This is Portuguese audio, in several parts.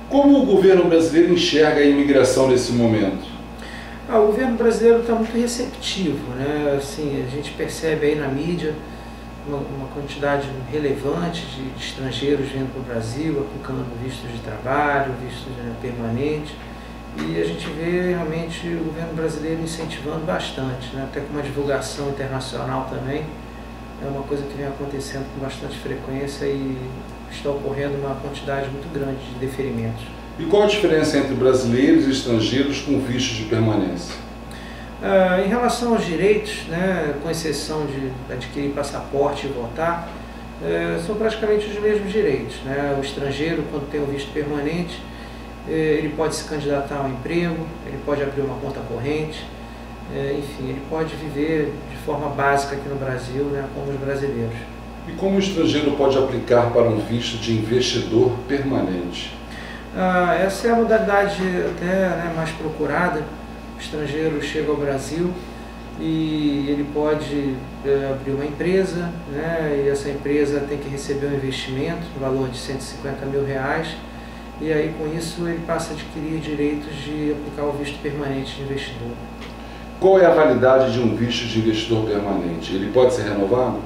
Como o governo brasileiro enxerga a imigração nesse momento? O governo brasileiro está muito receptivo, né? Assim, a gente percebe aí na mídia uma quantidade relevante de estrangeiros vindo para o Brasil, aplicando vistos de trabalho, vistos permanentes, e a gente vê realmente o governo brasileiro incentivando bastante, né? Até com uma divulgação internacional também. É uma coisa que vem acontecendo com bastante frequência e está ocorrendo uma quantidade muito grande de deferimentos. E qual a diferença entre brasileiros e estrangeiros com vistos de permanência? Em relação aos direitos, né, com exceção de adquirir passaporte e votar, são praticamente os mesmos direitos, né? O estrangeiro, quando tem o visto permanente, ele pode se candidatar a um emprego, ele pode abrir uma conta corrente, enfim, ele pode viver de forma básica aqui no Brasil, né, como os brasileiros. E como o estrangeiro pode aplicar para um visto de investidor permanente? Essa é a modalidade até, né, mais procurada. O estrangeiro chega ao Brasil e ele pode abrir uma empresa, né, e essa empresa tem que receber um investimento no valor de R$150 mil, e aí com isso ele passa a adquirir direitos de aplicar o visto permanente de investidor. Qual é a validade de um visto de investidor permanente? Ele pode ser renovado?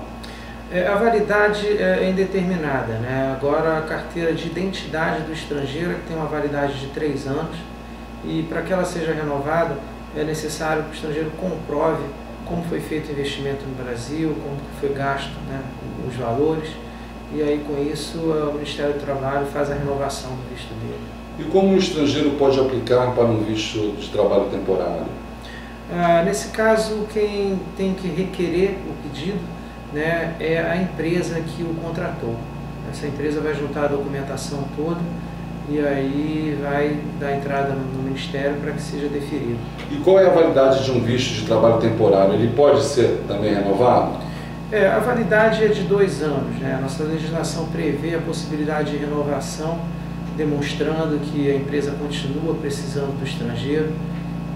A validade é indeterminada, né? Agora a carteira de identidade do estrangeiro tem uma validade de 3 anos e para que ela seja renovada é necessário que o estrangeiro comprove como foi feito o investimento no Brasil, como foi gasto, né, os valores, e aí com isso o Ministério do Trabalho faz a renovação do visto dele. E como um estrangeiro pode aplicar para um visto de trabalho temporário? Nesse caso, quem tem que requerer o pedido, né, é a empresa que o contratou. Essa empresa vai juntar a documentação toda e aí vai dar entrada no Ministério para que seja deferido. E qual é a validade de um visto de trabalho temporário? Ele pode ser também renovado? A validade é de 2 anos, né? A nossa legislação prevê a possibilidade de renovação, demonstrando que a empresa continua precisando do estrangeiro,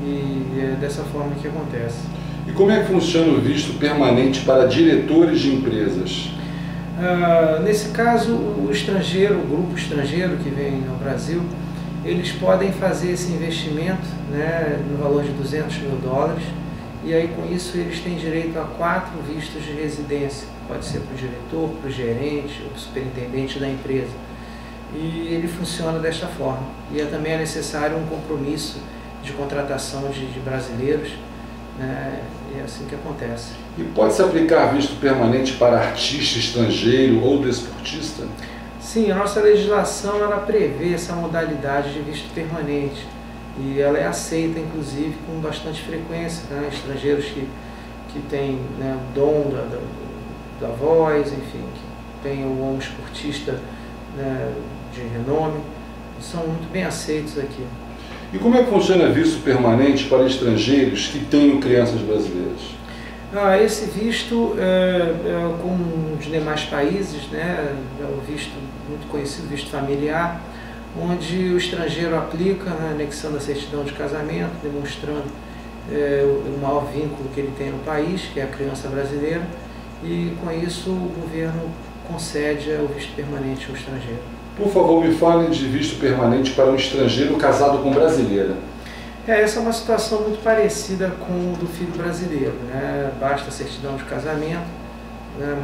e é dessa forma que acontece. E como é que funciona o visto permanente para diretores de empresas? Nesse caso, o estrangeiro, o grupo estrangeiro que vem ao Brasil, eles podem fazer esse investimento, né, no valor de $200 mil, e aí com isso eles têm direito a 4 vistos de residência. Pode ser para o diretor, para o gerente, ou para o superintendente da empresa. E ele funciona desta forma. E também é necessário um compromisso de contratação de brasileiros, né? E é assim que acontece. E pode-se aplicar visto permanente para artista estrangeiro ou desportista? Sim, a nossa legislação ela prevê essa modalidade de visto permanente e ela é aceita, inclusive, com bastante frequência, né? Estrangeiros que têm, né, o dom da voz, enfim, que têm um esportista, né, de renome, são muito bem aceitos aqui. E como é que funciona visto permanente para estrangeiros que tenham crianças brasileiras? Esse visto, como os demais países, né, é um visto muito conhecido, visto familiar, onde o estrangeiro aplica, né, anexando a certidão de casamento, demonstrando o maior vínculo que ele tem no país, que é a criança brasileira, e com isso o governo concede o visto permanente ao estrangeiro. Por favor, me fale de visto permanente para um estrangeiro casado com brasileira. Essa é uma situação muito parecida com o do filho brasileiro, né? Basta a certidão de casamento, né?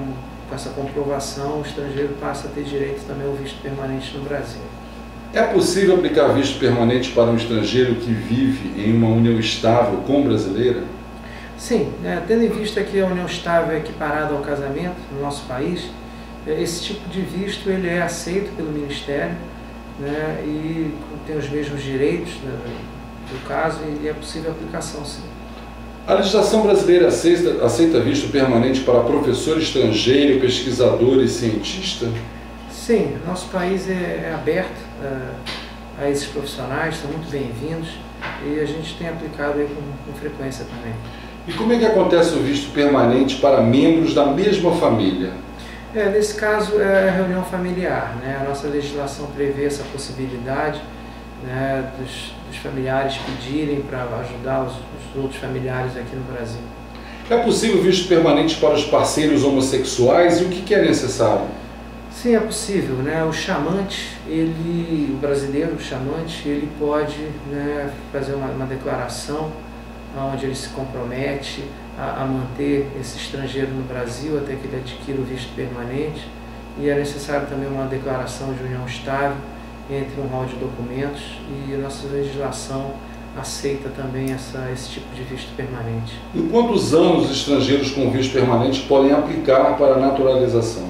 Com essa comprovação o estrangeiro passa a ter direito também ao visto permanente no Brasil. É possível aplicar visto permanente para um estrangeiro que vive em uma união estável com brasileira? Sim, tendo em vista que a união estável é equiparada ao casamento no nosso país, esse tipo de visto ele é aceito pelo Ministério, né, e tem os mesmos direitos, né, do caso, e é possível a aplicação, sim. A legislação brasileira aceita visto permanente para professor estrangeiro, pesquisador e cientista? Sim, nosso país é aberto a esses profissionais, são muito bem-vindos e a gente tem aplicado aí com frequência também. E como é que acontece o visto permanente para membros da mesma família? Nesse caso é a reunião familiar, né? A nossa legislação prevê essa possibilidade, né, dos familiares pedirem para ajudar os outros familiares aqui no Brasil. É possível visto permanente para os parceiros homossexuais e o que é necessário? Sim, é possível, né? O chamante o brasileiro, o chamante, ele pode, né, fazer uma declaração onde ele se compromete a manter esse estrangeiro no Brasil até que ele adquira o visto permanente, e é necessário também uma declaração de união estável entre um rol de documentos, e a nossa legislação aceita também esse tipo de visto permanente. Em quantos anos estrangeiros com visto permanente podem aplicar para a naturalização?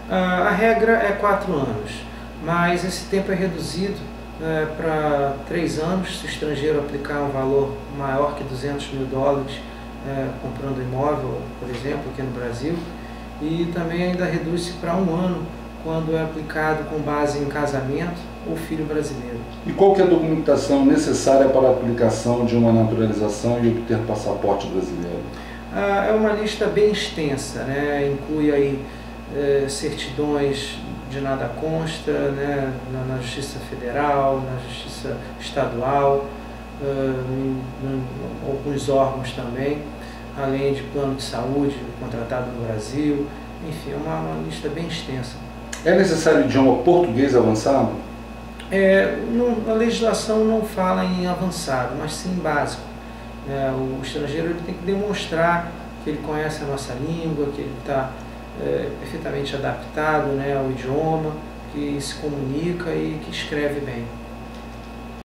A regra é 4 anos, mas esse tempo é reduzido para 3 anos, se o estrangeiro aplicar um valor maior que $200 mil, comprando imóvel, por exemplo, aqui no Brasil, e também ainda reduz-se para 1 ano, quando é aplicado com base em casamento ou filho brasileiro. E qual que é a documentação necessária para a aplicação de uma naturalização e obter passaporte brasileiro? É uma lista bem extensa, né? Inclui aí certidões de nada consta, né? na Justiça Federal, na Justiça Estadual, alguns órgãos também, além de plano de saúde contratado no Brasil, enfim, é uma lista bem extensa. É necessário idioma português avançado? A legislação não fala em avançado, mas sim básico. O estrangeiro ele tem que demonstrar que ele conhece a nossa língua, que ele está perfeitamente adaptado, né, ao idioma, que se comunica e que escreve bem.